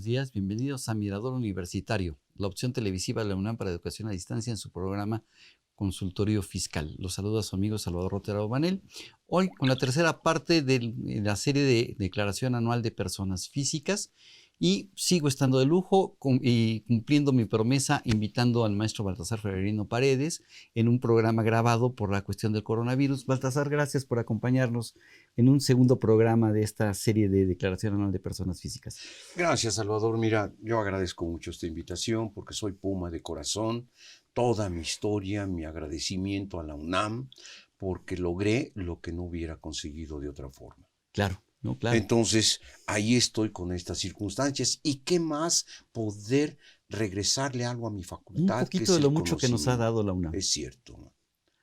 días. Bienvenidos a Mirador Universitario, la opción televisiva de la UNAM para educación a distancia en su programa Consultorio Fiscal. Los saluda su amigo Salvador Rotera Obanel. Hoy con la tercera parte de la serie de declaración anual de personas físicas y sigo estando de lujo y cumpliendo mi promesa invitando al maestro Baltasar Ferrerino Paredes en un programa grabado por la cuestión del coronavirus. Baltasar, gracias por acompañarnos en un segundo programa de esta serie de declaración anual de personas físicas. Gracias, Salvador. Mira, yo agradezco mucho esta invitación porque soy Puma de corazón. Toda mi historia, mi agradecimiento a la UNAM porque logré lo que no hubiera conseguido de otra forma. Claro. No, claro. Entonces, ahí estoy con estas circunstancias. ¿Y qué más poder regresarle algo a mi facultad? Un poquito de lo mucho que nos ha dado la UNAM. Es cierto.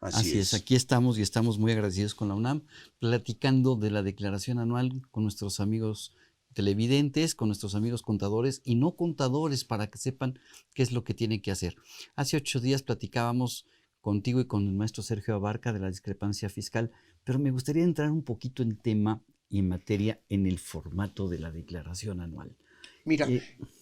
Así es. Aquí estamos y estamos muy agradecidos con la UNAM, platicando de la declaración anual con nuestros amigos televidentes, con nuestros amigos contadores y no contadores para que sepan qué es lo que tienen que hacer. Hace 8 días platicábamos contigo y con el maestro Sergio Abarca de la discrepancia fiscal, pero me gustaría entrar un poquito en tema y en materia en el formato de la declaración anual. Mira,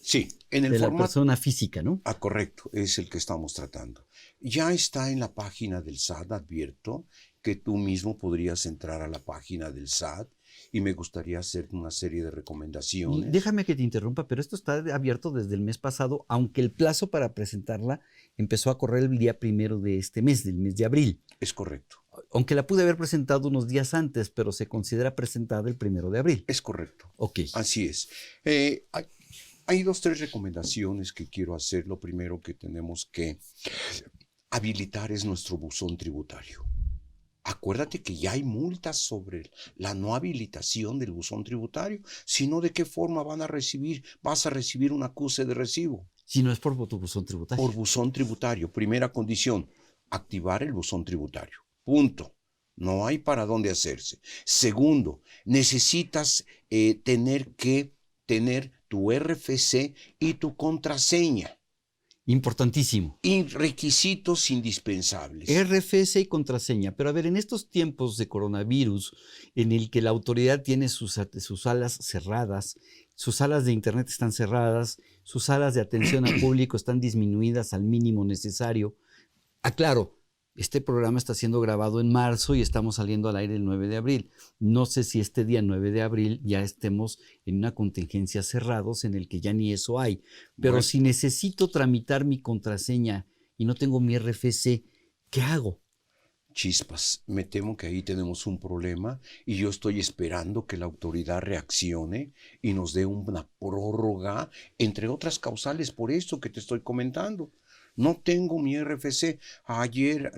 sí, en el de formato... la persona física, ¿no? Ah, correcto, es el que estamos tratando. Ya está en la página del SAT, advierto que tú mismo podrías entrar a la página del SAT y me gustaría hacer una serie de recomendaciones. Déjame que te interrumpa, pero esto está abierto desde el mes pasado, aunque el plazo para presentarla empezó a correr el día 1 de este mes, del mes de abril. Es correcto. Aunque la pude haber presentado unos días antes, pero se considera presentada el 1 de abril. Es correcto. Ok. Así es. Hay 2, 3 recomendaciones que quiero hacer. Lo primero que tenemos que habilitar es nuestro buzón tributario. Acuérdate que ya hay multas sobre la no habilitación del buzón tributario, sino de qué forma vas a recibir un acuse de recibo. Si no es por tu buzón tributario. Por buzón tributario. Primera condición, activar el buzón tributario. Punto. No hay para dónde hacerse. Segundo, necesitas tener tu RFC y tu contraseña. Importantísimo. Y requisitos indispensables. RFC y contraseña. Pero a ver, en estos tiempos de coronavirus, en el que la autoridad tiene sus salas cerradas, sus salas de internet están cerradas, sus salas de atención al público están disminuidas al mínimo necesario. Aclaro, este programa está siendo grabado en marzo y estamos saliendo al aire el 9 de abril. No sé si este día 9 de abril ya estemos en una contingencia cerrados en el que ya ni eso hay. Pero bueno, si necesito tramitar mi contraseña y no tengo mi RFC, ¿qué hago? Chispas, me temo que ahí tenemos un problema y yo estoy esperando que la autoridad reaccione y nos dé una prórroga, entre otras causales por esto que te estoy comentando. No tengo mi RFC. Ayer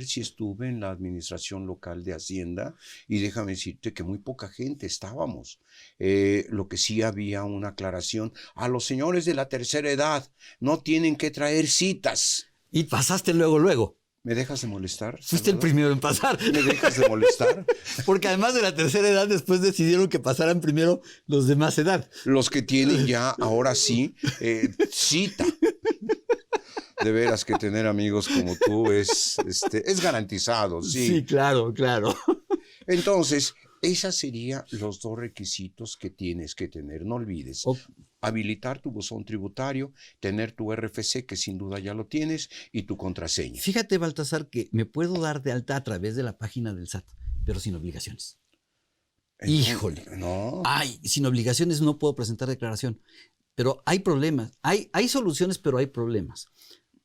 sí estuve en la administración local de Hacienda y déjame decirte que muy poca gente estábamos. Lo que sí había una aclaración. A los señores de la tercera edad no tienen que traer citas. Y pasaste luego. ¿Me dejas de molestar? Fuiste el primero en pasar. ¿Me dejas de molestar? Porque además de la tercera edad, después decidieron que pasaran primero los de más edad. Los que tienen ya, ahora sí, cita. De veras que tener amigos como tú es garantizado, sí. Sí, claro. Entonces, esos serían los 2 requisitos que tienes que tener. No olvides. Habilitar tu buzón tributario, tener tu RFC, que sin duda ya lo tienes, y tu contraseña. Fíjate, Baltasar, que me puedo dar de alta a través de la página del SAT, pero sin obligaciones. Entonces, híjole. No. Ay, sin obligaciones no puedo presentar declaración. Pero hay problemas. Hay soluciones, pero hay problemas.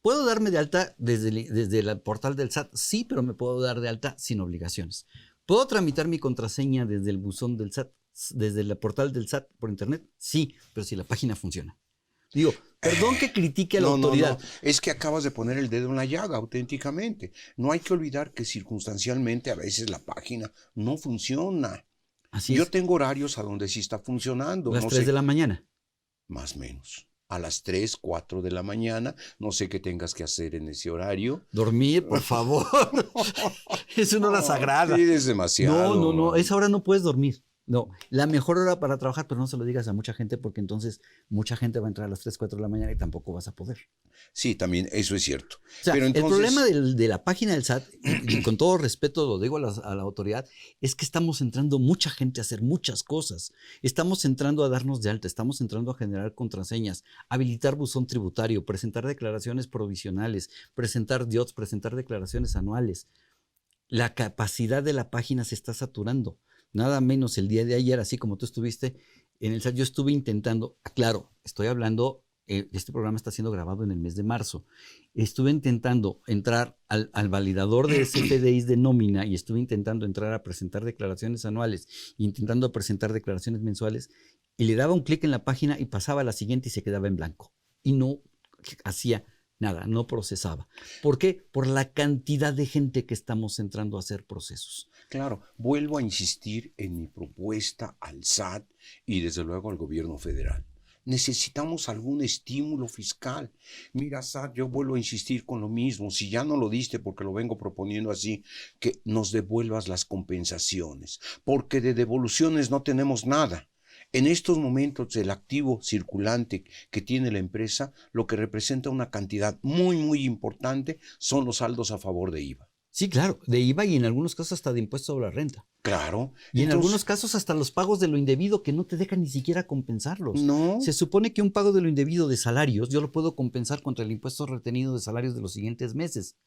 ¿Puedo darme de alta desde el portal del SAT? Sí, pero me puedo dar de alta sin obligaciones. ¿Puedo tramitar mi contraseña desde el buzón del SAT, desde el portal del SAT por internet? Sí, pero si la página funciona. Digo, perdón que critique a la autoridad. No, es que acabas de poner el dedo en la llaga, auténticamente. No hay que olvidar que circunstancialmente a veces la página no funciona. Así es. Yo tengo horarios a donde sí está funcionando. Las 3 de la mañana. Más o menos. A las 3, 4 de la mañana. No sé qué tengas que hacer en ese horario. Dormir, por favor. Es una hora sagrada. Sí, es demasiado. No. Esa hora no puedes dormir. No, la mejor hora para trabajar, pero no se lo digas a mucha gente porque entonces mucha gente va a entrar a las 3, 4 de la mañana y tampoco vas a poder. Sí, también eso es cierto. O sea, Pero el problema entonces, de la página del SAT, y con todo respeto lo digo a la autoridad, es que estamos entrando mucha gente a hacer muchas cosas. Estamos entrando a darnos de alta, estamos entrando a generar contraseñas, habilitar buzón tributario, presentar declaraciones provisionales, presentar DIOTs, presentar declaraciones anuales. La capacidad de la página se está saturando. Nada menos el día de ayer, así como tú estuviste en el SAT, yo estuve intentando, claro, estoy hablando, este programa está siendo grabado en el mes de marzo. Estuve intentando entrar al validador de CFDIs de nómina y estuve intentando entrar a presentar declaraciones anuales, intentando presentar declaraciones mensuales, y le daba un clic en la página y pasaba a la siguiente y se quedaba en blanco. Y no hacía nada, no procesaba. ¿Por qué? Por la cantidad de gente que estamos entrando a hacer procesos. claro, vuelvo a insistir en mi propuesta al SAT y desde luego al gobierno federal. Necesitamos algún estímulo fiscal. Mira, SAT, yo vuelvo a insistir con lo mismo. Si ya no lo diste porque lo vengo proponiendo así, que nos devuelvas las compensaciones, porque de devoluciones no tenemos nada. En estos momentos el activo circulante que tiene la empresa, lo que representa una cantidad muy, muy importante son los saldos a favor de IVA. Sí, claro, de IVA y en algunos casos hasta de impuesto sobre la renta. Claro, Y en algunos entonces, casos hasta los pagos de lo indebido que no te dejan ni siquiera compensarlos. no, Se supone que un pago de lo indebido de salarios yo lo puedo compensar contra el impuesto retenido de salarios de los siguientes meses.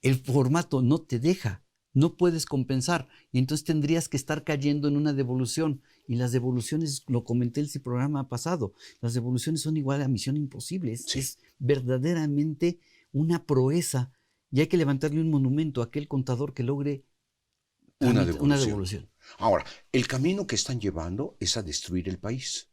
El formato no te deja, no puedes compensar y entonces tendrías que estar cayendo en una devolución. Y las devoluciones, lo comenté en el programa pasado, las devoluciones son igual a misión imposible. sí, Es verdaderamente una proeza y hay que levantarle un monumento a aquel contador que logre una una devolución. devolución. Ahora, el camino que están llevando es a destruir el país.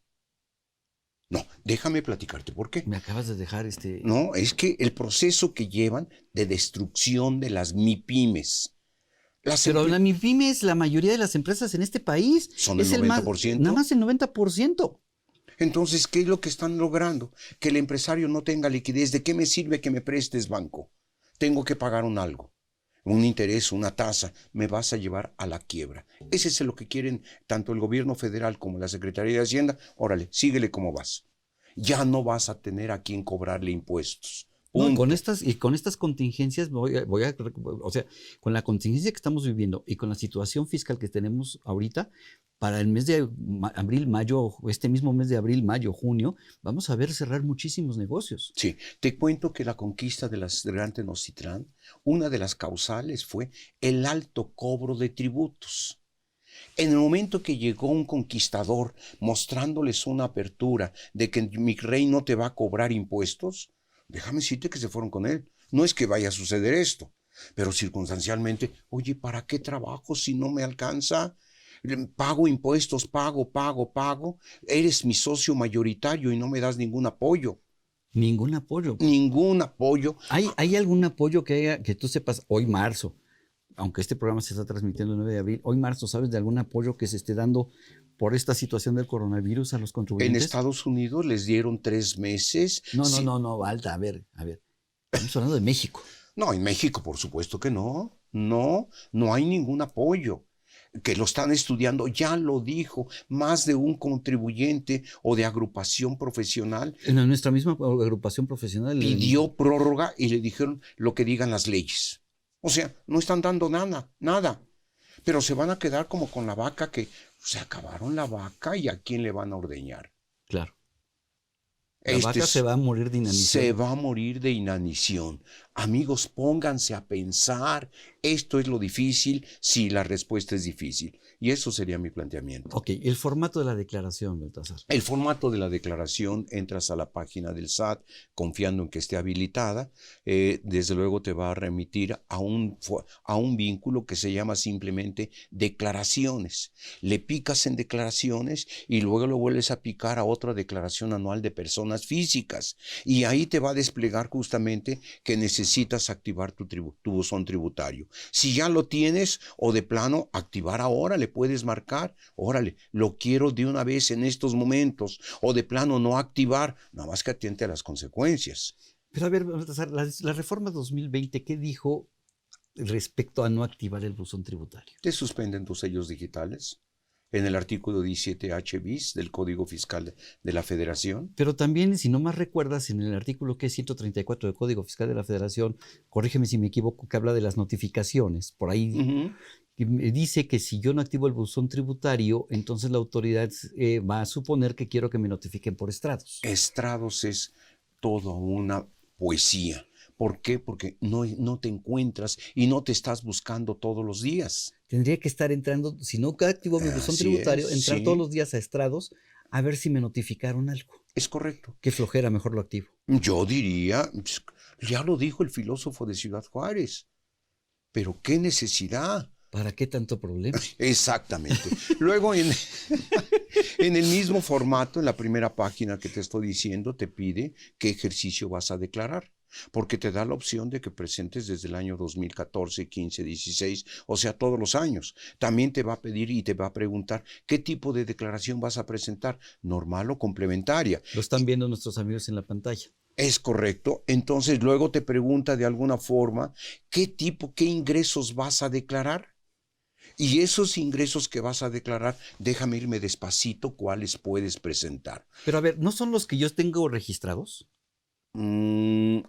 No, déjame platicarte por qué. Me acabas de dejar No, es que el proceso que llevan de destrucción de las MIPIMES, las Pero la MIPYMES, la mayoría de las empresas en este país, son el es el más, nada 90%. más el 90%. Entonces, ¿qué es lo que están logrando? Que el empresario no tenga liquidez. ¿De qué me sirve que me prestes, banco? Tengo que pagar un algo, un interés, una tasa. Me vas a llevar a la quiebra. Ese es lo que quieren tanto el gobierno federal como la Secretaría de Hacienda. Órale, síguele como vas. Ya no vas a tener a quién cobrarle impuestos. No, Punto. y con estas contingencias, o sea, con la contingencia que estamos viviendo y con la situación fiscal que tenemos ahorita, para el mes de abril, mayo, este mismo mes de abril, mayo, junio, vamos a ver cerrar muchísimos negocios. Sí, te cuento que la conquista de las Gran Tenochtitlán, una de las causales fue el alto cobro de tributos. En el momento que llegó un conquistador mostrándoles una apertura de que mi rey no te va a cobrar impuestos, déjame decirte que se fueron con él. No es que vaya a suceder esto, pero circunstancialmente, oye, ¿para qué trabajo si no me alcanza? Pago impuestos, pago. Eres mi socio mayoritario y no me das ningún apoyo. Ningún apoyo. Ningún apoyo. ¿Hay algún apoyo que tú sepas hoy marzo? Aunque este programa se está transmitiendo el 9 de abril, hoy marzo, ¿sabes de algún apoyo que se esté dando por esta situación del coronavirus a los En contribuyentes? Estados Unidos les dieron 3 meses. Sí. No, Valta, a ver. Estamos hablando de México. No, en México por supuesto que no. No hay ningún apoyo. Que lo están estudiando, ya lo dijo más de un contribuyente o de agrupación profesional. En nuestra misma agrupación profesional. Pidió prórroga y le dijeron lo que digan las leyes. O sea, no están dando nada. Pero se van a quedar como con la vaca que se acabaron la vaca y a quién le van a ordeñar. Claro. La vaca se va a morir de inanición. Se va a morir de inanición. Amigos, pónganse a pensar. Esto es lo difícil si la respuesta es difícil. Y eso sería mi planteamiento. Ok, el formato de la declaración, Baltasar. El formato de la declaración, entras a la página del SAT confiando en que esté habilitada. Desde luego te va a remitir a un vínculo que se llama simplemente declaraciones. Le picas en declaraciones y luego lo vuelves a picar a otra declaración anual de personas físicas. Y ahí te va a desplegar justamente que necesitas activar tu buzón tributario. Si ya lo tienes o de plano activar ahora, le puedes marcar, órale, lo quiero de una vez en estos momentos, o de plano no activar, nada más que atiente a las consecuencias. Pero a ver, la reforma 2020, ¿qué dijo respecto a no activar el buzón tributario? Te suspenden tus sellos digitales. en el artículo 17H bis del Código Fiscal de la Federación. Pero también, si no más recuerdas, en el artículo que es 134 del Código Fiscal de la Federación, corrígeme si me equivoco, que habla de las notificaciones. Por ahí dice que si yo no activo el buzón tributario, entonces la autoridad va a suponer que quiero que me notifiquen por estrados. Estrados es toda una poesía. ¿Por qué? Porque no te encuentras y no te estás buscando todos los días. Tendría que estar entrando, si no activo mi buzón tributario, entrar todos los días a estrados a ver si me notificaron algo. Es correcto. Qué flojera, mejor lo activo. Yo diría, ya lo dijo el filósofo de Ciudad Juárez, pero qué necesidad. ¿Para qué tanto problema? Exactamente. Luego, en el mismo formato, en la primera página que te estoy diciendo, te pide qué ejercicio vas a declarar, porque te da la opción de que presentes desde el año 2014, 15, 16, o sea, todos los años. También te va a pedir y te va a preguntar qué tipo de declaración vas a presentar, normal o complementaria. Lo están viendo nuestros amigos en la pantalla. Es correcto. Entonces, luego te pregunta de alguna forma qué ingresos vas a declarar. Y esos ingresos que vas a declarar, déjame irme despacito, ¿cuáles puedes presentar? Pero a ver, ¿no son los que yo tengo registrados?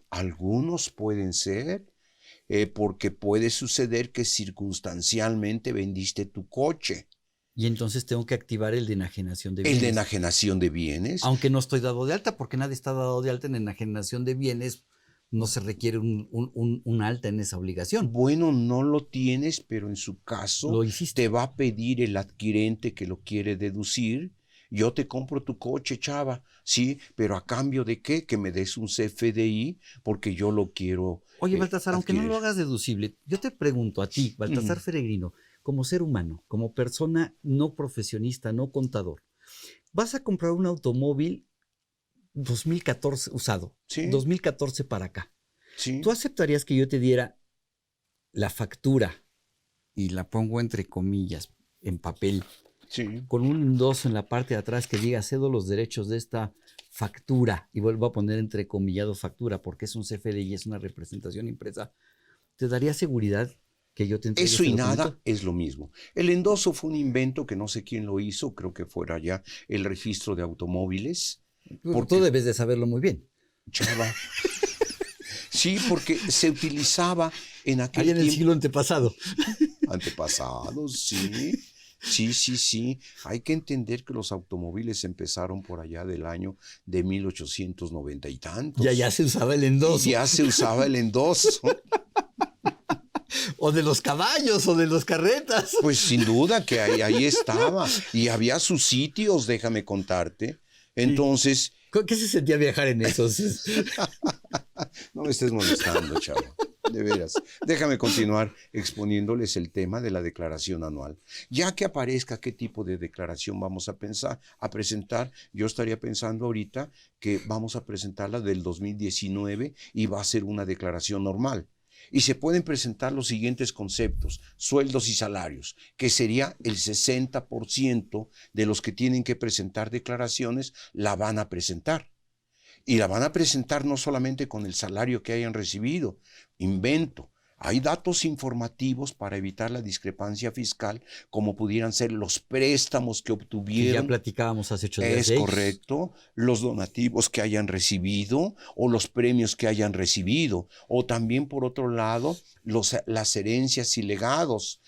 Algunos pueden ser, porque puede suceder que circunstancialmente vendiste tu coche. Y entonces tengo que activar el de enajenación de bienes. El de enajenación de bienes. Aunque no estoy dado de alta, porque nadie está dado de alta en enajenación de bienes. No se requiere un alta en esa obligación. Bueno, no lo tienes, pero en su caso te va a pedir el adquirente que lo quiere deducir. Yo te compro tu coche, chava, sí, pero ¿a cambio de qué? Que me des un CFDI porque yo lo quiero. Oye, Baltasar, aunque no lo hagas deducible, yo te pregunto a ti, Baltasar Feregrino, como ser humano, como persona no profesionista, no contador, vas a comprar un automóvil 2014 usado, sí. 2014 para acá. Sí. ¿Tú aceptarías que yo te diera la factura, y la pongo entre comillas, en papel, sí, con un endoso en la parte de atrás que diga cedo los derechos de esta factura, y vuelvo a poner entrecomillado factura, porque es un CFDI y es una representación impresa, ¿te daría seguridad que yo te entregue eso ese y documento? nada es lo mismo. El endoso fue un invento que no sé quién lo hizo, creo que fuera ya el registro de automóviles. Tú debes de saberlo muy bien. Chava. Sí, porque se utilizaba en aquel tiempo. En el siglo antepasado. Antepasado, sí. Sí. Hay que entender que los automóviles empezaron por allá del año de 1890 y tantos. Ya se usaba el endoso. Ya se usaba el endoso. O de los caballos, o de los carretas. Pues sin duda que ahí estaba. Y había sus sitios, déjame contarte. Entonces... ¿Qué se sentía viajar en esos? No me estés molestando, chavo. De veras. Déjame continuar exponiéndoles el tema de la declaración anual. Ya que aparezca qué tipo de declaración vamos a presentar, yo estaría pensando ahorita que vamos a presentarla del 2019 y va a ser una declaración normal. Y se pueden presentar los siguientes conceptos: sueldos y salarios, que sería el 60% de los que tienen que presentar declaraciones, la van a presentar. Y la van a presentar no solamente con el salario que hayan recibido. Invento. Hay datos informativos para evitar la discrepancia fiscal, como pudieran ser los préstamos que obtuvieron. Que ya platicábamos hace 8 días. Es correcto. Los donativos que hayan recibido o los premios que hayan recibido. O también, por otro lado, las herencias y legados.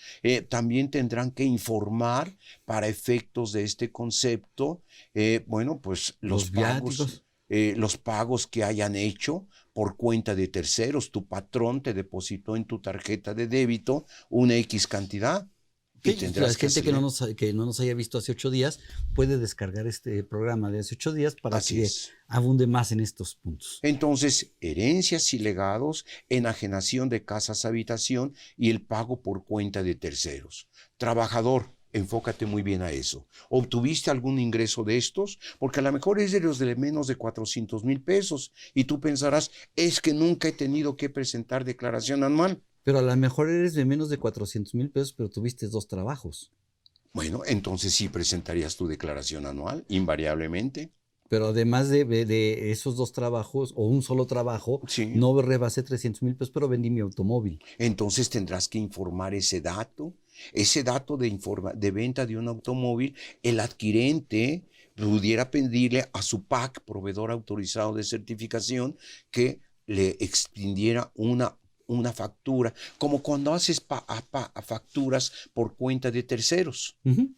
También tendrán que informar para efectos de este concepto, pues los pagos. Los pagos que hayan hecho por cuenta de terceros. Tu patrón te depositó en tu tarjeta de débito una X cantidad. Y la gente que no nos haya visto hace 8 días puede descargar este programa de hace 8 días para que abunde más en estos puntos. Entonces, herencias y legados, enajenación de casas habitación y el pago por cuenta de terceros. Trabajador, enfócate muy bien a eso. ¿Obtuviste algún ingreso de estos? Porque a lo mejor es de los de menos de 400,000 pesos y tú pensarás, es que nunca he tenido que presentar declaración anual. Pero a lo mejor eres de menos de 400,000 pesos, pero tuviste 2 trabajos. Bueno, entonces sí presentarías tu declaración anual, invariablemente. Pero además de esos 2 trabajos o un solo trabajo, sí, no rebasé 300,000 pesos, pero vendí mi automóvil. Entonces tendrás que informar ese dato Ese dato de venta de un automóvil, el adquirente pudiera pedirle a su PAC, proveedor autorizado de certificación, que le extendiera una factura, como cuando haces facturas por cuenta de terceros. Ujú.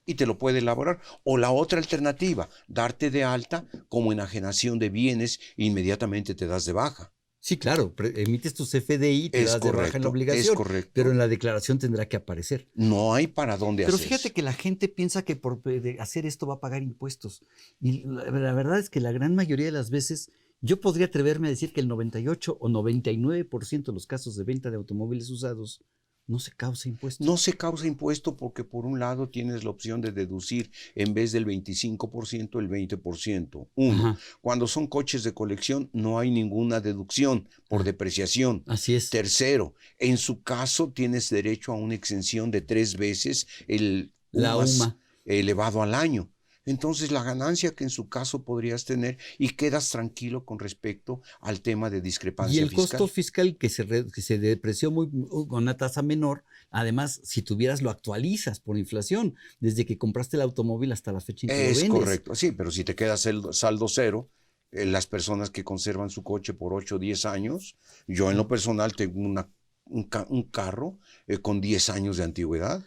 Y te lo puede elaborar. O la otra alternativa, darte de alta como enajenación de bienes e inmediatamente te das de baja. Sí, claro, emites tu CFDI, te Es das de baja en la correcto, es obligación, correcto. pero en la declaración tendrá que aparecer. No hay para dónde Pero hacer fíjate eso. que la gente piensa que por hacer esto va a pagar impuestos. Y la verdad es que la gran mayoría de las veces, yo podría atreverme a decir que el 98 o 99% de los casos de venta de automóviles usados no se causa impuesto. No se causa impuesto porque por un lado tienes la opción de deducir en vez del 25% el 20%. Uno, Ajá, cuando son coches de colección no hay ninguna deducción por depreciación. así es. Tercero, en su caso tienes derecho a una exención de 3 veces el La UMAS UMA. elevado al año. Entonces la ganancia que en su caso podrías tener y quedas tranquilo con respecto al tema de Y discrepancia el fiscal. costo fiscal que se depreció con una tasa menor, además, si tuvieras, lo actualizas por inflación, desde que compraste el automóvil hasta la fecha en que lo Es vendes. correcto, sí, pero si te quedas el saldo cero, las personas que conservan su coche por 8 o 10 años, yo en lo personal tengo un carro con 10 años de antigüedad,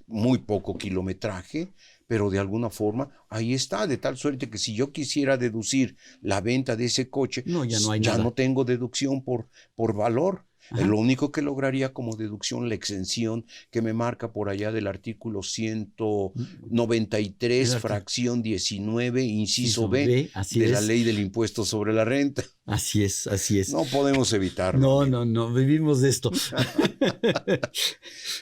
muy poco kilometraje, pero de alguna forma ahí está, de tal suerte que si yo quisiera deducir la venta de ese coche, No, ya no hay ya nada. no tengo deducción por valor. Ajá. Lo único que lograría como deducción la exención que me marca por allá del artículo 193, fracción 19, inciso B, así de la es. ley del impuesto sobre la renta. Así es, así es. No podemos evitarlo. No, amigo. no, vivimos de esto.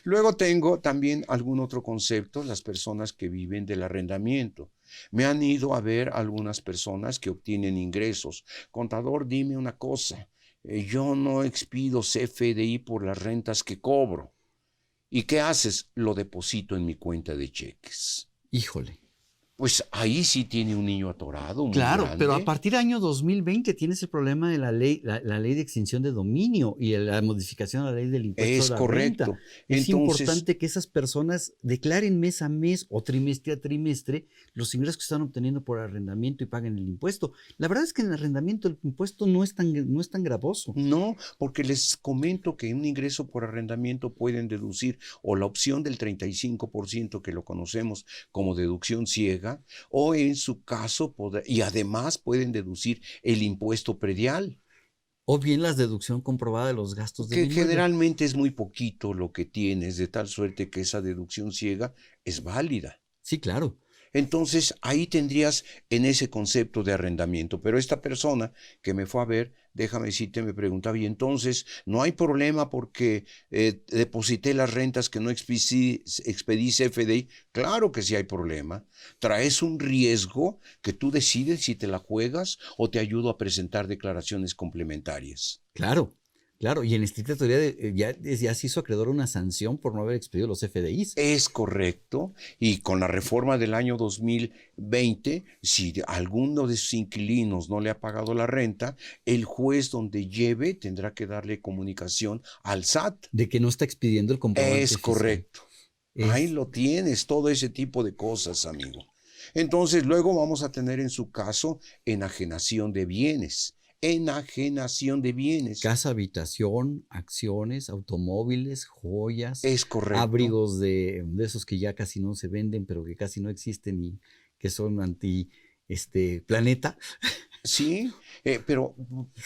Luego tengo también algún otro concepto, las personas que viven del arrendamiento. Me han ido a ver algunas personas que obtienen ingresos. Contador, dime una cosa. Yo no expido CFDI por las rentas que cobro. ¿Y qué haces? Lo deposito en mi cuenta de cheques. Híjole. Pues ahí sí tiene un niño atorado, muy Claro, grande. pero a partir del año 2020 tienes el problema de la ley, la ley de extinción de dominio y la modificación a la ley del impuesto Es a la correcto. renta. Es Entonces, importante que esas personas declaren mes a mes o trimestre a trimestre los ingresos que están obteniendo por arrendamiento y paguen el impuesto. La verdad es que en el arrendamiento el impuesto no es tan gravoso. no, porque les comento que un ingreso por arrendamiento pueden deducir o la opción del 35% que lo conocemos como deducción ciega, o en su caso, y además pueden deducir el impuesto predial, O bien la deducción comprobada de los gastos del que inmueble. generalmente es muy poquito lo que tienes, de tal suerte que esa deducción ciega es válida. Sí, claro. Entonces, ahí tendrías en ese concepto de arrendamiento. Pero esta persona que me fue a ver, déjame decirte, me preguntaba, y entonces, ¿no hay problema porque deposité las rentas que no expedí CFDI? Claro que sí hay problema. Traes un riesgo que tú decides si te la juegas o te ayudo a presentar declaraciones complementarias. Claro, claro. Y en estricta teoría ya se hizo acreedor una sanción por no haber expedido los FDIs. Es correcto, y con la reforma del año 2020, si alguno de sus inquilinos no le ha pagado la renta, el juez donde lleve tendrá que darle comunicación al SAT. De que no está expidiendo el comprobante Es fiscal. correcto. Ahí lo tienes, todo ese tipo de cosas, amigo. Entonces, luego vamos a tener en su caso enajenación de bienes. Enajenación de bienes. Casa, habitación, acciones, automóviles, joyas, Es correcto. abrigos de esos que ya casi no se venden, pero que casi no existen y que son anti planeta. Sí, pero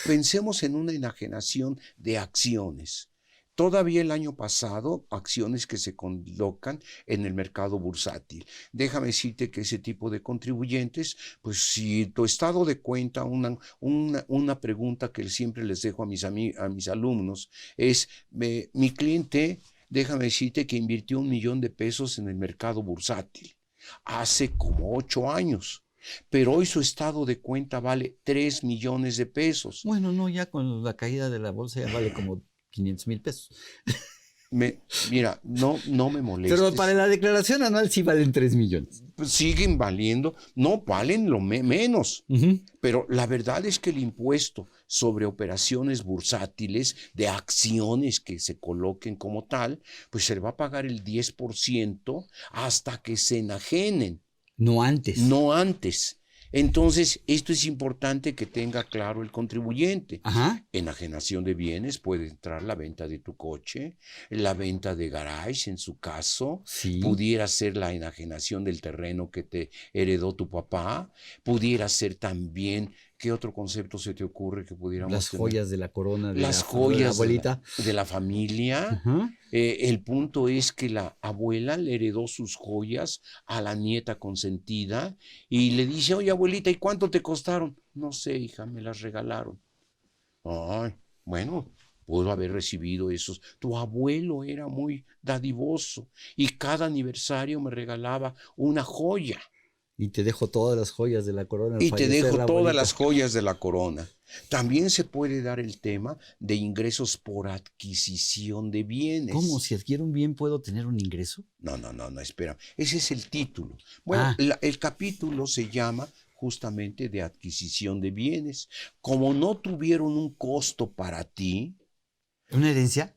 pensemos en una enajenación de acciones. Todavía el año pasado, acciones que se colocan en el mercado bursátil. Déjame decirte que ese tipo de contribuyentes, pues si tu estado de cuenta, una pregunta que siempre les dejo a mis alumnos es, mi cliente, déjame decirte que invirtió $1 millón en el mercado bursátil hace como 8 años. Pero hoy su estado de cuenta vale 3 millones de pesos. Bueno, no, ya con la caída de la bolsa ya vale como 500,000 pesos. Mira, no me molestes. Pero para la declaración anual sí valen 3 millones. Pues siguen valiendo, no valen lo menos. Ujú. Pero la verdad es que el impuesto sobre operaciones bursátiles de acciones que se coloquen como tal, pues se le va a pagar el 10% hasta que se enajenen, No antes. no antes. Entonces, esto es importante que tenga claro el contribuyente. Ajá. Enajenación de bienes puede entrar la venta de tu coche, la venta de garage en su caso, Sí. pudiera ser la enajenación del terreno que te heredó tu papá, pudiera ser también, ¿qué otro concepto se te ocurre que pudiéramos Las tener? joyas de la corona de Las la joyas abuelita. de la familia. Ajá. El punto es que la abuela le heredó sus joyas a la nieta consentida y le dice, oye abuelita, ¿y cuánto te costaron? No sé, hija, me las regalaron. Ay, bueno, pudo haber recibido esos. Tu abuelo era muy dadivoso y cada aniversario me regalaba una joya. Y te dejo todas las joyas de la corona al Y te fallecer dejo la todas abuelita. las joyas de la corona. También se puede dar el tema de ingresos por adquisición de bienes. ¿Cómo? Si adquiero un bien, ¿puedo tener un ingreso? No, espera. Ese es el título. Bueno, el capítulo se llama justamente de adquisición de bienes. Como no tuvieron un costo para ti, ¿Una herencia?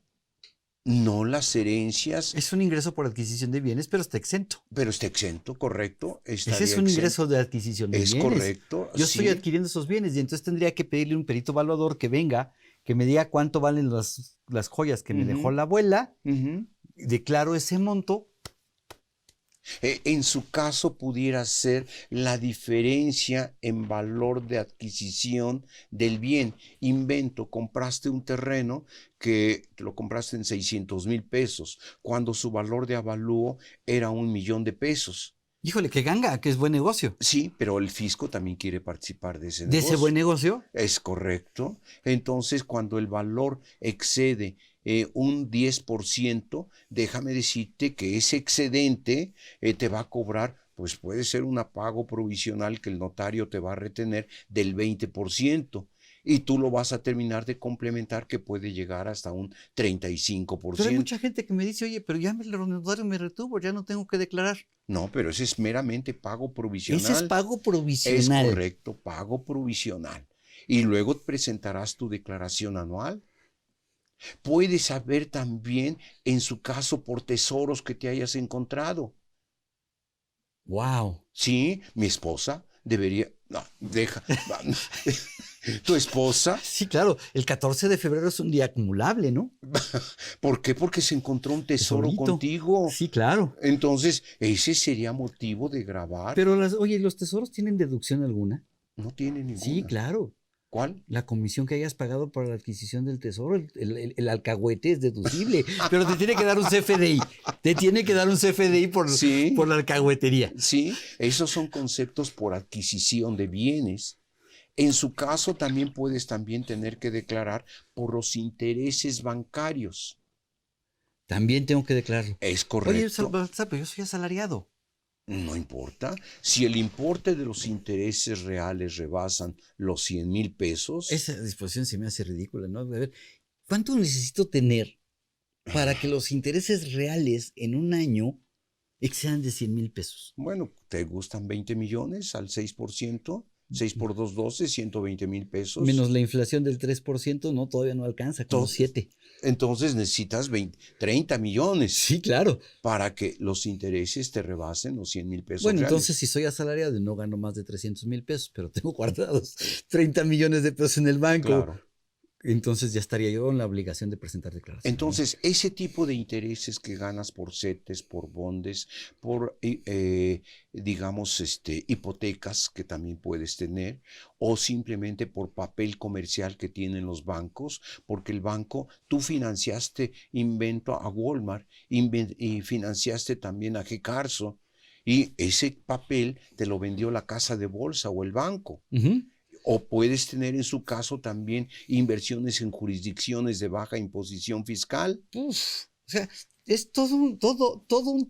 no las herencias, Es un ingreso por adquisición de bienes, pero está exento. pero está exento, ¿correcto? Ese es Estaría un exento. ingreso de adquisición de Es bienes. correcto. Yo sí. estoy adquiriendo esos bienes y entonces tendría que pedirle un perito evaluador que venga, que me diga cuánto valen las joyas que me dejó la abuela, Ujú. declaro ese monto. En su caso pudiera ser la diferencia en valor de adquisición del bien. Invento, compraste un terreno que lo compraste en 600,000 pesos, cuando su valor de avalúo era 1,000,000 de pesos. Híjole, qué ganga, que es buen negocio. Sí, pero el fisco también quiere participar de ese ¿De negocio. ese buen negocio? Es correcto. Entonces, cuando el valor excede un 10%, déjame decirte que ese excedente te va a cobrar, pues puede ser un pago provisional que el notario te va a retener del 20%. Y tú lo vas a terminar de complementar, que puede llegar hasta un 35%. Pero hay mucha gente que me dice, oye, pero ya el notario me retuvo, ya no tengo que declarar. No, pero ese es meramente pago provisional. Ese es pago provisional. Es correcto, pago provisional. Y luego presentarás tu declaración anual. Puedes saber también, en su caso, por tesoros que te hayas encontrado. Wow. Sí, mi esposa debería... No, deja... ¿Tu esposa? Sí, claro. El 14 de febrero es un día acumulable, ¿no? ¿Por qué? Porque se encontró un tesoro Tesorito. contigo. Sí, claro. Entonces, ese sería motivo de grabar. Pero oye, ¿los tesoros tienen deducción alguna? No tiene ninguna. Sí, claro. ¿Cuál? La comisión que hayas pagado para la adquisición del tesoro, el alcahuete es deducible, pero te tiene que dar un CFDI. Te tiene que dar un CFDI Sí. por la alcahuetería. Sí, esos son conceptos por adquisición de bienes. En su caso también puedes tener que declarar por los intereses bancarios. También tengo que declararlo. Es correcto. Oye, pero yo soy asalariado. No importa. Si el importe de los intereses reales rebasan los 100,000 pesos. Esa disposición se me hace ridícula, ¿no? A ver, ¿cuánto necesito tener para que los intereses reales en un año excedan de 100,000 pesos? Bueno, ¿te gustan 20 millones al 6%? 6 por 2, 12, 120,000 pesos. Menos la inflación del 3%, no, todavía no alcanza, como 7. Entonces necesitas 30 millones. Sí, claro. Para que los intereses te rebasen los 100,000 pesos. Bueno, reales. entonces si soy asalariado y no gano más de 300,000 pesos, pero tengo guardados 30 millones de pesos en el banco, Claro. entonces ya estaría yo en la obligación de presentar declaración. Entonces, ese tipo de intereses que ganas por CETES, por bondes, por, digamos, hipotecas que también puedes tener, o simplemente por papel comercial que tienen los bancos, porque el banco, tú financiaste, invento, a Walmart, y financiaste también a Gecarso, y ese papel te lo vendió la casa de bolsa o el banco. Uh-huh. O puedes tener en su caso también inversiones en jurisdicciones de baja imposición fiscal. Uf, o sea, Es todo un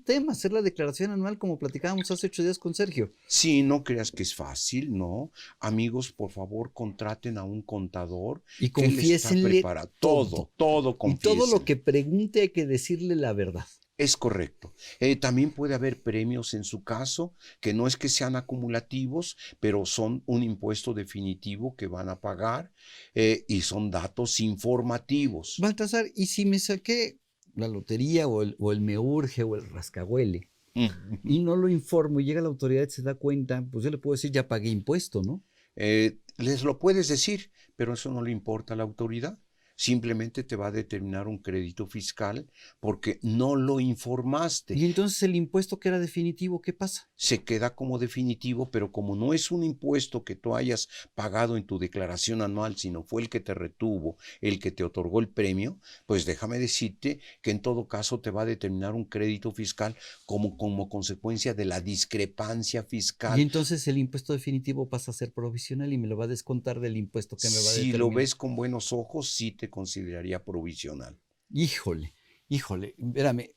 tema hacer la declaración anual, como platicábamos hace 8 días con Sergio. Sí, no creas que es fácil, ¿no? Amigos, por favor, contraten a un contador Y que le está confiésenle preparado. Todo Y todo lo confiesen. que pregunte hay que decirle la verdad. Es correcto. También puede haber premios en su caso, que no es que sean acumulativos, pero son un impuesto definitivo que van a pagar y son datos informativos. Baltasar, ¿y si me saqué la lotería o el me urge o el rascahuele y no lo informo y llega la autoridad y se da cuenta, pues yo le puedo decir ya pagué impuesto, ¿no? Les lo puedes decir, pero eso no le importa a la autoridad. Simplemente te va a determinar un crédito fiscal porque no lo informaste. Y entonces el impuesto que era definitivo, ¿qué pasa? Se queda como definitivo, pero como no es un impuesto que tú hayas pagado en tu declaración anual, sino fue el que te retuvo, el que te otorgó el premio, pues déjame decirte que en todo caso te va a determinar un crédito fiscal como consecuencia de la discrepancia fiscal. Y entonces el impuesto definitivo pasa a ser provisional y me lo va a descontar del impuesto que me va a determinar. Si lo ves con buenos ojos, sí te consideraría provisional. Híjole, espérame.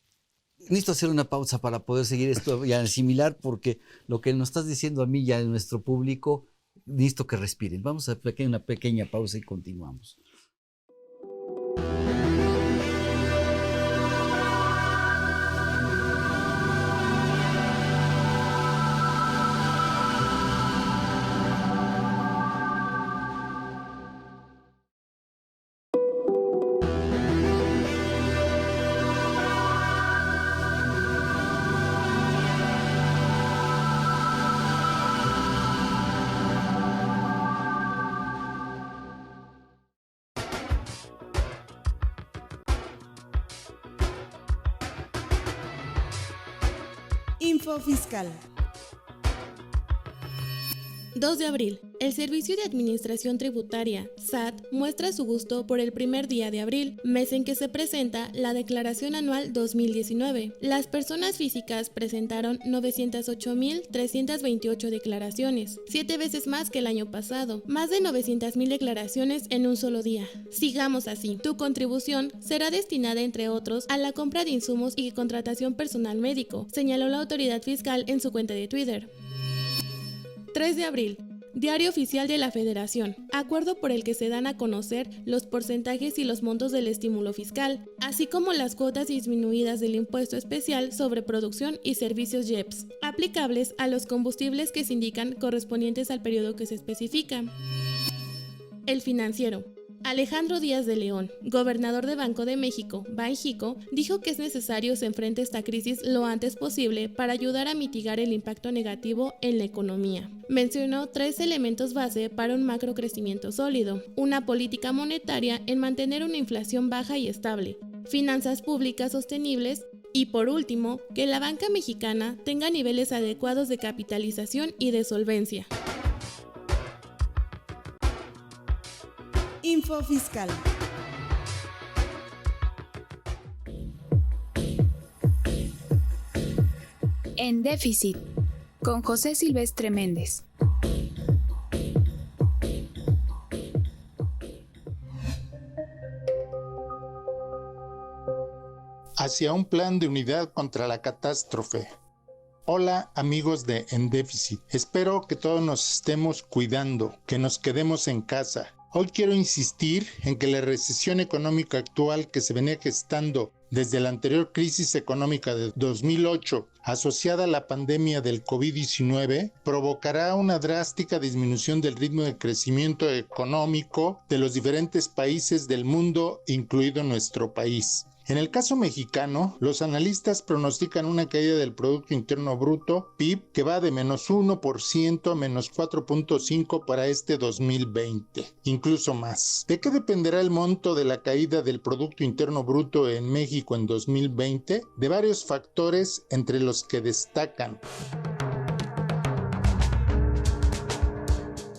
Necesito hacer una pausa para poder seguir esto y asimilar, porque lo que nos estás diciendo a mí y a nuestro público, necesito que respiren. Vamos a hacer una pequeña pausa y continuamos. Info Fiscal. 2 de abril. El Servicio de Administración Tributaria, SAT, muestra su gusto por el primer día de abril, mes en que se presenta la Declaración Anual 2019. Las personas físicas presentaron 908.328 declaraciones, 7 veces más que el año pasado, más de 900.000 declaraciones en un solo día. Sigamos así. Tu contribución será destinada, entre otros, a la compra de insumos y contratación personal médico, señaló la autoridad fiscal en su cuenta de Twitter. 3 de abril. Diario Oficial de la Federación. Acuerdo por el que se dan a conocer los porcentajes y los montos del estímulo fiscal, así como las cuotas disminuidas del impuesto especial sobre producción y servicios IEPS, aplicables a los combustibles que se indican correspondientes al periodo que se especifica. El Financiero. Alejandro Díaz de León, gobernador de Banco de México, Banxico, dijo que es necesario se enfrente esta crisis lo antes posible para ayudar a mitigar el impacto negativo en la economía. Mencionó 3 elementos base para un macrocrecimiento sólido: una política monetaria en mantener una inflación baja y estable, finanzas públicas sostenibles y, por último, que la banca mexicana tenga niveles adecuados de capitalización y de solvencia. Info Fiscal. En déficit, con José Silvestre Méndez. Hacia un plan de unidad contra la catástrofe. Hola amigos de En Déficit, espero que todos nos estemos cuidando, que nos quedemos en casa. Hoy quiero insistir en que la recesión económica actual que se venía gestando desde la anterior crisis económica de 2008, asociada a la pandemia del COVID-19, provocará una drástica disminución del ritmo de crecimiento económico de los diferentes países del mundo, incluido nuestro país. En el caso mexicano, los analistas pronostican una caída del Producto Interno Bruto, PIB, que va de -1% a -4.5% para este 2020, incluso más. ¿De qué dependerá el monto de la caída del Producto Interno Bruto en México en 2020? De varios factores, entre los que destacan: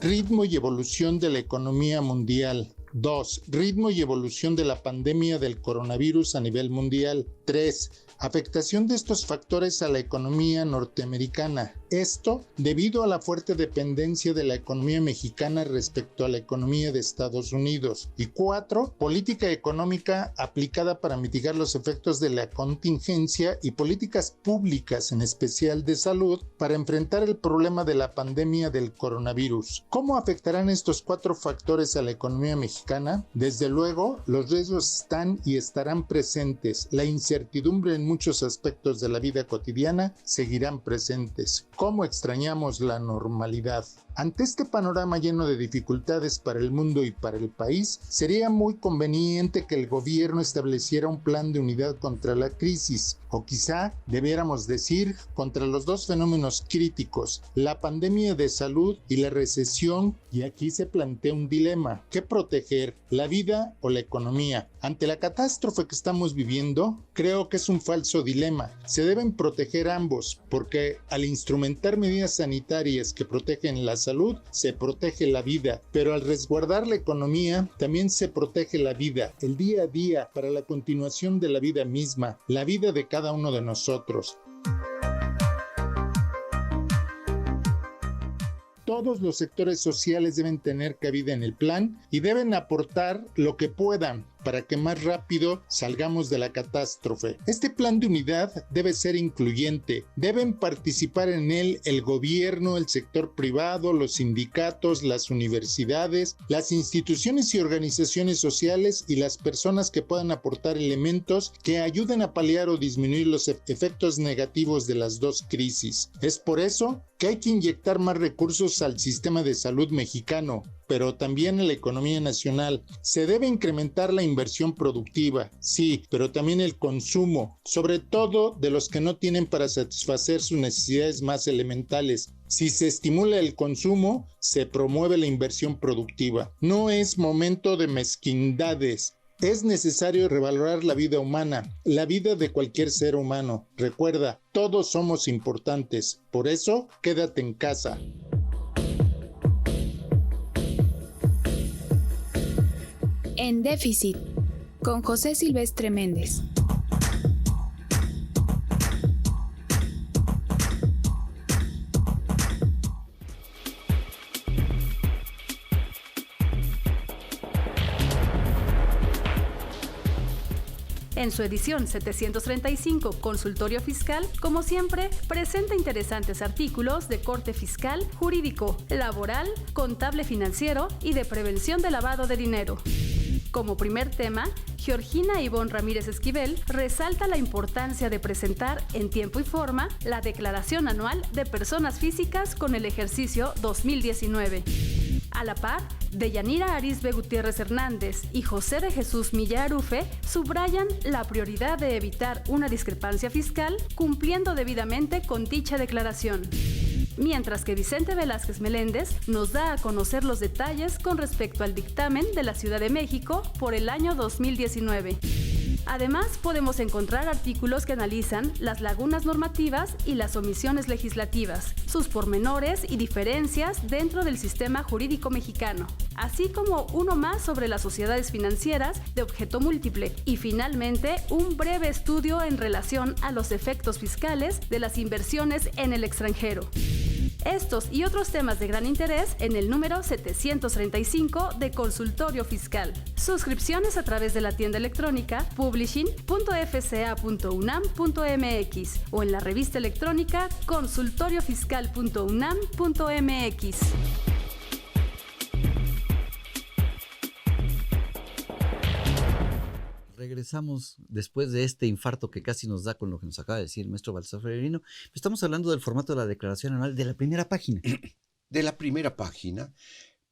ritmo y evolución de la economía mundial. 2. Ritmo y evolución de la pandemia del coronavirus a nivel mundial. 3. Afectación de estos factores a la economía norteamericana. Esto debido a la fuerte dependencia de la economía mexicana respecto a la economía de Estados Unidos. Y 4, política económica aplicada para mitigar los efectos de la contingencia y políticas públicas, en especial de salud, para enfrentar el problema de la pandemia del coronavirus. ¿Cómo afectarán estos 4 factores a la economía mexicana? Desde luego, los riesgos están y estarán presentes. La incertidumbre en muchos aspectos de la vida cotidiana seguirán presentes. ¿Cómo extrañamos la normalidad? Ante este panorama lleno de dificultades para el mundo y para el país, sería muy conveniente que el gobierno estableciera un plan de unidad contra la crisis, o quizá debiéramos decir contra los 2 fenómenos críticos, la pandemia de salud y la recesión, y aquí se plantea un dilema: ¿qué proteger, la vida o la economía? Ante la catástrofe que estamos viviendo, creo que es un falso dilema. Se deben proteger ambos, porque al instrumentar medidas sanitarias que protegen la salud, se protege la vida, pero al resguardar la economía, también se protege la vida, el día a día, para la continuación de la vida misma, la vida de cada uno de nosotros. Todos los sectores sociales deben tener cabida en el plan y deben aportar lo que puedan para que más rápido salgamos de la catástrofe. Este plan de unidad debe ser incluyente. Deben participar en él el gobierno, el sector privado, los sindicatos, las universidades, las instituciones y organizaciones sociales y las personas que puedan aportar elementos que ayuden a paliar o disminuir los efectos negativos de las 2 crisis. Es por eso que hay que inyectar más recursos al sistema de salud mexicano, pero también en la economía nacional. Se debe incrementar la inversión productiva, sí, pero también el consumo, sobre todo de los que no tienen para satisfacer sus necesidades más elementales. Si se estimula el consumo, se promueve la inversión productiva. No es momento de mezquindades. Es necesario revalorar la vida humana, la vida de cualquier ser humano. Recuerda, todos somos importantes. Por eso, quédate en casa. En déficit, con José Silvestre Méndez. En su edición 735, Consultorio Fiscal, como siempre, presenta interesantes artículos de corte fiscal, jurídico, laboral, contable financiero y de prevención de lavado de dinero. Como primer tema, Georgina Ivonne Ramírez Esquivel resalta la importancia de presentar en tiempo y forma la Declaración Anual de Personas Físicas con el ejercicio 2019. A la par, Deyanira Arisbe Gutiérrez Hernández y José de Jesús Milla Arufe subrayan la prioridad de evitar una discrepancia fiscal cumpliendo debidamente con dicha declaración. Mientras que Vicente Velázquez Meléndez nos da a conocer los detalles con respecto al dictamen de la Ciudad de México por el año 2019. Además, podemos encontrar artículos que analizan las lagunas normativas y las omisiones legislativas, sus pormenores y diferencias dentro del sistema jurídico mexicano, así como uno más sobre las sociedades financieras de objeto múltiple y finalmente un breve estudio en relación a los efectos fiscales de las inversiones en el extranjero. Estos y otros temas de gran interés en el número 735 de Consultorio Fiscal. Suscripciones a través de la tienda electrónica publishing.fca.unam.mx o en la revista electrónica consultoriofiscal.unam.mx. Regresamos después de este infarto que casi nos da con lo que nos acaba de decir el maestro Baltasar Ferreirino. Estamos hablando del formato de la declaración anual de la primera página. De la primera página,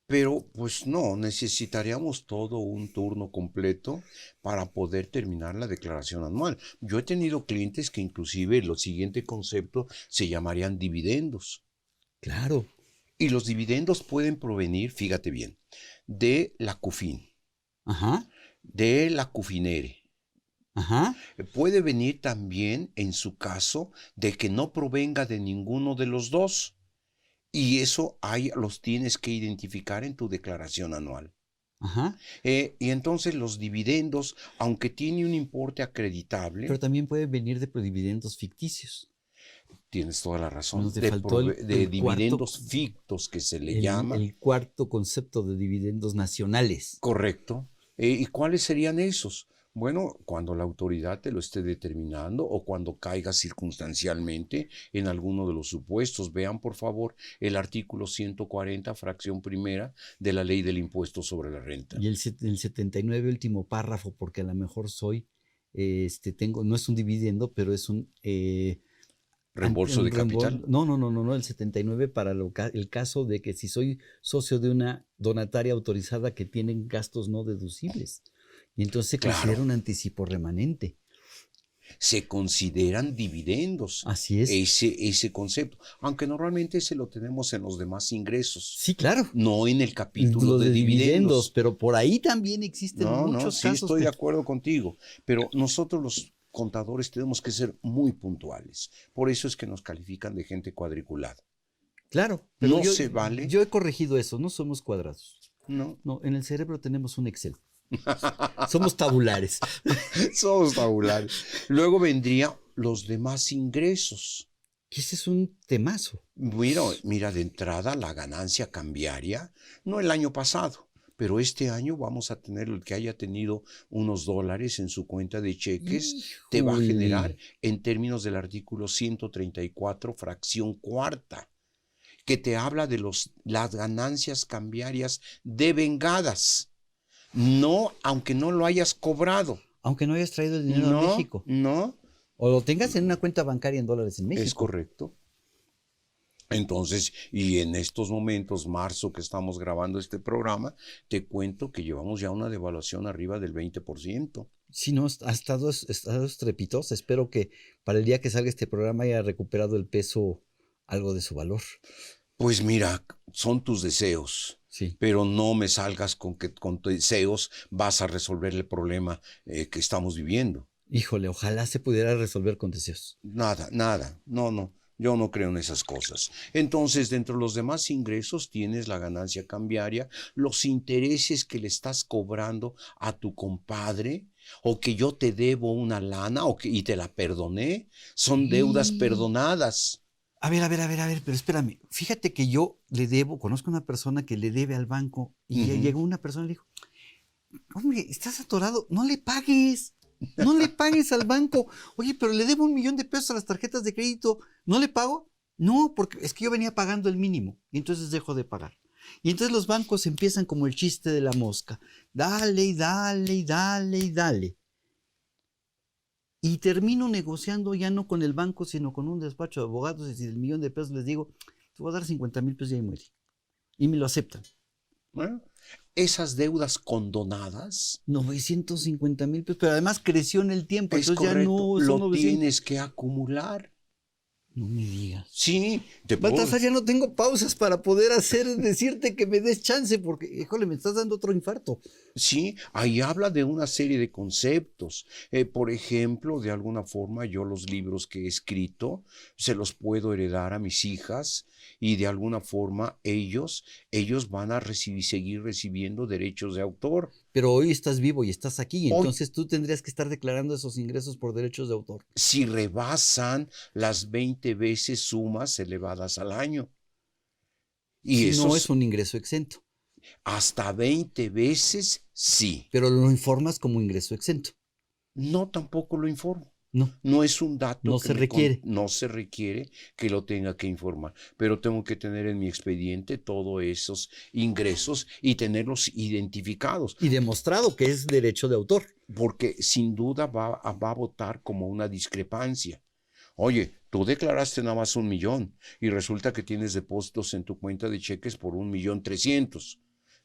pero pues no, necesitaríamos todo un turno completo para poder terminar la declaración anual. Yo he tenido clientes que inclusive el siguiente concepto se llamarían dividendos. Claro. Y los dividendos pueden provenir, fíjate bien, de la CUFIN. Ajá. De la CUFINERE. Ajá. Puede venir también, en su caso, de que no provenga de ninguno de los dos. Y eso los tienes que identificar en tu declaración anual. Ajá. Y entonces los dividendos, aunque tiene un importe acreditable... Pero también puede venir de dividendos ficticios. Tienes toda la razón. Nos faltó De el dividendos cuarto, fictos que se le llama. el cuarto concepto de dividendos nacionales. Correcto. ¿Y cuáles serían esos? Bueno, cuando la autoridad te lo esté determinando o cuando caiga circunstancialmente en alguno de los supuestos. Vean, por favor, el artículo 140, fracción primera de la Ley del Impuesto sobre la Renta. Y el 79, último párrafo, porque a lo mejor no es un dividendo, pero es un... ¿Reembolso de capital? No, el 79 para el caso de que si soy socio de una donataria autorizada que tienen gastos no deducibles. Y entonces se considera un anticipo remanente. Se consideran dividendos. Así es. Ese concepto. Aunque normalmente ese lo tenemos en los demás ingresos. Sí, claro. No en el capítulo Lo de dividendos. Pero por ahí también existen muchos sí, casos. estoy de acuerdo contigo. Pero nosotros los contadores tenemos que ser muy puntuales. Por eso es que nos califican de gente cuadriculada. Claro. Pero No se vale. Yo he corregido eso, no somos cuadrados. No. No, en el cerebro tenemos un Excel. Somos tabulares. Somos tabulares. Luego vendría los demás ingresos. Que ese es un temazo. Mira, de entrada la ganancia cambiaria, no el año pasado, pero este año vamos a tener el que haya tenido unos dólares en su cuenta de cheques, te va a generar en términos del artículo 134, fracción cuarta, que te habla de las ganancias cambiarias devengadas. No, aunque no lo hayas cobrado. Aunque no hayas traído el dinero a México. No. O lo tengas en una cuenta bancaria en dólares en México. Es correcto. Entonces, y en estos momentos, marzo, que estamos grabando este programa, te cuento que llevamos ya una devaluación arriba del 20%. Sí, no, ha estado estrepitosa. Espero que para el día que salga este programa haya recuperado el peso algo de su valor. Pues mira, son tus deseos. Sí. Pero no me salgas con que con tus deseos vas a resolver el problema que estamos viviendo. Híjole, ojalá se pudiera resolver con deseos. Nada. No. Yo no creo en esas cosas. Entonces, dentro de los demás ingresos tienes la ganancia cambiaria, los intereses que le estás cobrando a tu compadre, o que yo te debo una lana y te la perdoné, son deudas perdonadas. A ver, pero espérame. Fíjate que yo conozco a una persona que le debe al banco y llegó una persona y le dijo, hombre, estás atorado, no le pagues al banco. Oye, pero le debo $1,000,000 a las tarjetas de crédito, ¿no le pago? No, porque es que yo venía pagando el mínimo y entonces dejo de pagar. Y entonces los bancos empiezan como el chiste de la mosca, dale y dale y dale y dale. Y termino negociando ya no con el banco, sino con un despacho de abogados. Y si del $1,000,000 les digo, te voy a dar 50,000 pesos y ahí muere. Y me lo aceptan. Bueno, esas deudas condonadas. 950,000 pesos, pero además creció en el tiempo. Es entonces correcto, ya no son lo 900. tienes que acumular. No me digas. Sí, Baltasar, ya no tengo pausas para poder decirte que me des chance, porque, híjole, me estás dando otro infarto. Sí, ahí habla de una serie de conceptos. Por ejemplo, de alguna forma yo los libros que he escrito se los puedo heredar a mis hijas y de alguna forma ellos van a seguir recibiendo derechos de autor. Pero hoy estás vivo y estás aquí, entonces tú tendrías que estar declarando esos ingresos por derechos de autor. Si rebasan las 20 veces sumas elevadas al año. Y si eso no es un ingreso exento. Hasta 20 veces sí. Pero lo informas como ingreso exento. No, tampoco lo informo. No. No es un dato no se requiere. No se requiere que lo tenga que informar, pero tengo que tener en mi expediente todos esos ingresos y tenerlos identificados. Y demostrado que es derecho de autor. Porque sin duda va a votar como una discrepancia. Oye, tú declaraste nada más 1,000,000 y resulta que tienes depósitos en tu cuenta de cheques por 1,300,000.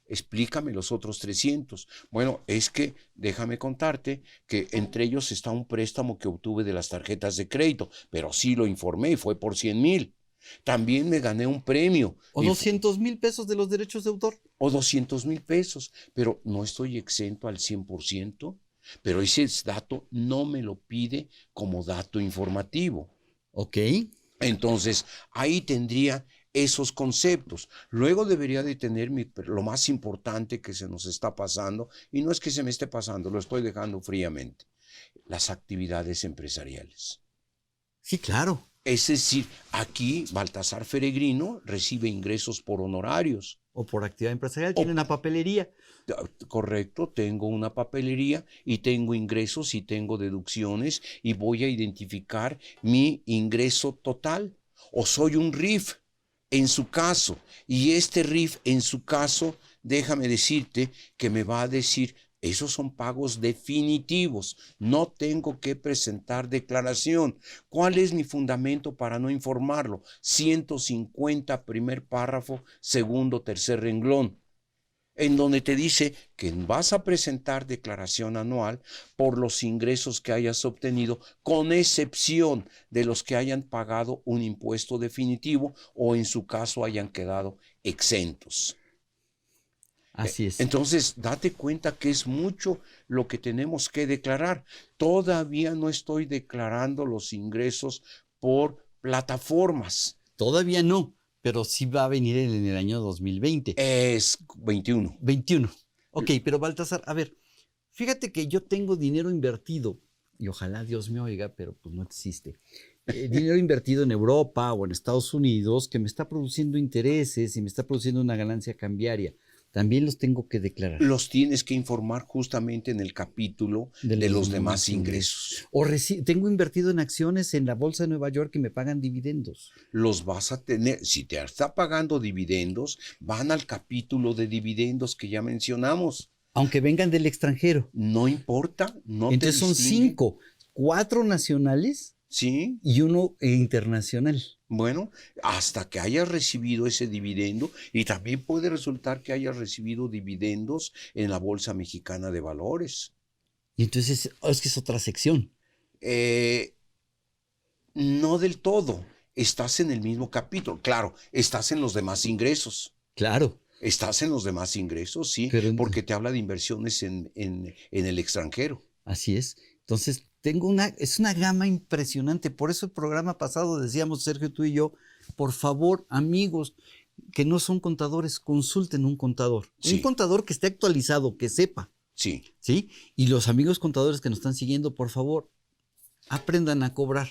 Explícame los otros 300. Bueno, es que déjame contarte que entre ellos está un préstamo que obtuve de las tarjetas de crédito, pero sí lo informé y fue por 100,000. También me gané un premio. O 200,000 pesos de los derechos de autor. O 200,000 pesos, pero no estoy exento al 100%, pero ese dato no me lo pide como dato informativo. Ok. Entonces, ahí tendría esos conceptos. Luego debería de tener lo más importante que se nos está pasando, y no es que se me esté pasando, lo estoy dejando fríamente, las actividades empresariales. Sí, claro. Es decir, aquí Baltasar Feregrino recibe ingresos por honorarios. O por actividad empresarial, tiene una papelería. Correcto, tengo una papelería y tengo ingresos y tengo deducciones y voy a identificar mi ingreso total. O soy un RIF en su caso, y este RIF en su caso, déjame decirte que me va a decir, esos son pagos definitivos, no tengo que presentar declaración. ¿Cuál es mi fundamento para no informarlo? 150, primer párrafo, segundo, tercer renglón, en donde te dice que vas a presentar declaración anual por los ingresos que hayas obtenido, con excepción de los que hayan pagado un impuesto definitivo o en su caso hayan quedado exentos. Así es. Entonces, date cuenta que es mucho lo que tenemos que declarar. Todavía no estoy declarando los ingresos por plataformas. Todavía no, pero sí va a venir en el año 2020. Es 21. 21. Ok, pero Baltasar, a ver, fíjate que yo tengo dinero invertido, y ojalá Dios me oiga, pero pues no existe. Dinero invertido en Europa o en Estados Unidos que me está produciendo intereses y me está produciendo una ganancia cambiaria. También los tengo que declarar. Los tienes que informar justamente en el capítulo de los demás ingresos. O tengo invertido en acciones en la Bolsa de Nueva York y me pagan dividendos. Los vas a tener, si te está pagando dividendos, van al capítulo de dividendos que ya mencionamos. Aunque vengan del extranjero. No importa, no te Entonces son distingue. 5, 4 nacionales, ¿sí? Y 1 internacional. Bueno, hasta que hayas recibido ese dividendo, y también puede resultar que hayas recibido dividendos en la Bolsa Mexicana de Valores. Y entonces es que es otra sección. No del todo, estás en el mismo capítulo. Claro, estás en los demás ingresos. Claro. Estás en los demás ingresos, sí, Pero, porque te habla de inversiones en el extranjero. Así es. Entonces, es una gama impresionante. Por eso el programa pasado decíamos, Sergio, tú y yo, por favor, amigos que no son contadores, consulten un contador. Sí. Un contador que esté actualizado, que sepa. Sí. ¿Sí? Y los amigos contadores que nos están siguiendo, por favor, aprendan a cobrar.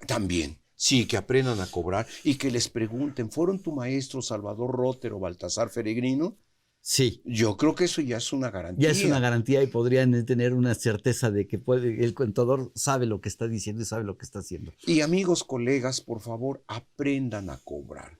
También. Sí, que aprendan a cobrar y que les pregunten, ¿fueron tu maestro Salvador Rotter o Baltasar Feregrino? Sí. Yo creo que eso ya es una garantía. Ya es una garantía y podrían tener una certeza de que el contador sabe lo que está diciendo y sabe lo que está haciendo. Y amigos, colegas, por favor, aprendan a cobrar.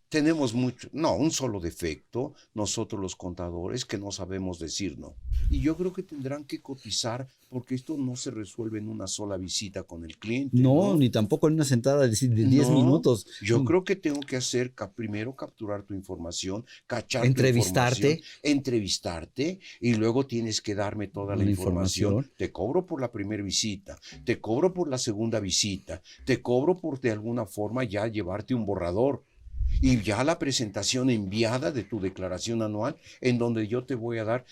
Tenemos un solo defecto, nosotros los contadores, que no sabemos decir no. Y yo creo que tendrán que cotizar, porque esto no se resuelve en una sola visita con el cliente. No, ni tampoco en una sentada de 10 minutos. Yo creo que tengo que hacer, primero capturar tu información, cachar entrevistarte. tu información, entrevistarte, y luego tienes que darme toda la información. Te cobro por la primera visita, te cobro por la segunda visita, te cobro por de alguna forma ya llevarte un borrador. Y ya la presentación enviada de tu declaración anual, en donde yo te voy a dar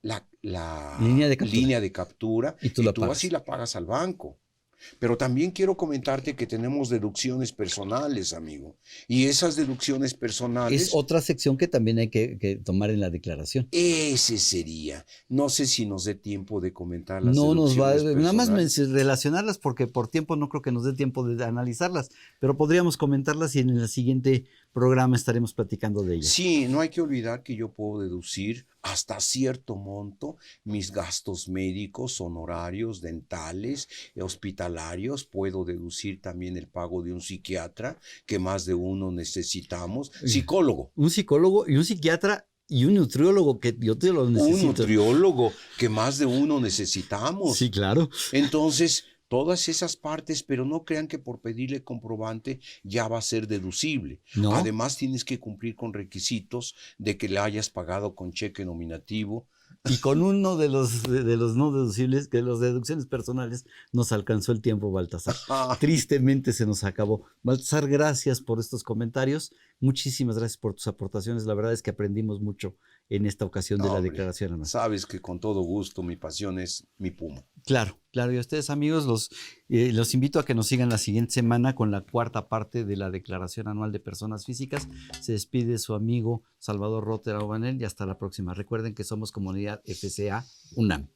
la línea de captura y tú así la pagas al banco. Pero también quiero comentarte que tenemos deducciones personales, amigo. Y esas deducciones personales... Es otra sección que también hay que tomar en la declaración. Ese sería. No sé si nos dé tiempo de comentar las no deducciones nos va, personales. nada más relacionarlas, porque por tiempo no creo que nos dé tiempo de analizarlas, pero podríamos comentarlas y en el siguiente programa estaremos platicando de ellas. Sí, no hay que olvidar que yo puedo deducir hasta cierto monto mis gastos médicos, honorarios, dentales, hospitalarios. Puedo deducir también el pago de un psiquiatra, que más de uno necesitamos. Psicólogo. Un psicólogo y un psiquiatra y un nutriólogo, que yo te lo necesito. Un nutriólogo, que más de uno necesitamos. Sí, claro. Entonces, todas esas partes, pero no crean que por pedirle comprobante ya va a ser deducible. No. Además, tienes que cumplir con requisitos de que le hayas pagado con cheque nominativo. Y con uno de los no deducibles, que las deducciones personales, nos alcanzó el tiempo, Baltasar. Tristemente se nos acabó. Baltasar, gracias por estos comentarios. Muchísimas gracias por tus aportaciones. La verdad es que aprendimos mucho en esta ocasión de la declaración anual. Sabes que con todo gusto mi pasión es mi puma. Claro, claro. Y a ustedes, amigos, los invito a que nos sigan la siguiente semana con la cuarta parte de la declaración anual de personas físicas. Se despide su amigo Salvador Rotter Aubanel y hasta la próxima. Recuerden que somos Comunidad FCA UNAM.